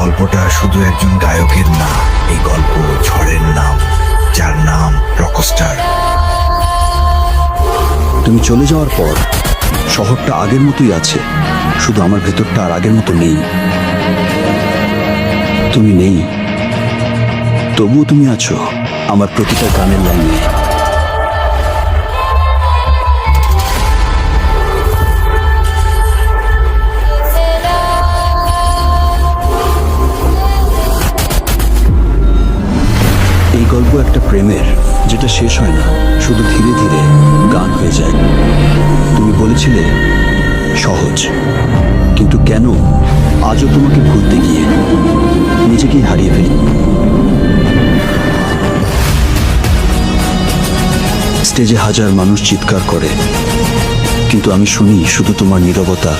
গল্পটা শুধু একজন গায়কের না, এই গল্প ঝড়ের নাম, যার নাম রকস্টার। তুমি চলে যাওয়ার পর শহরটা আগের মতোই আছে, শুধু আমার ভেতরটা আর আগের মতো নেই। তুমি নেই, তবুও তুমি আছো আমার প্রতিটা গানের লাইনে। এই গল্প একটা প্রেমের, যেটা শেষ হয় না, শুধু ধীরে ধীরে গান হয়ে যায়। তুমি বলেছিলে সহজ, কিন্তু কেন আজও তোমাকে ভুলতে গিয়ে নিজেকেই হারিয়ে ফেলি। স্টেজে হাজার মানুষ চিৎকার করে, কিন্তু আমি শুনি শুধু তোমার নীরবতা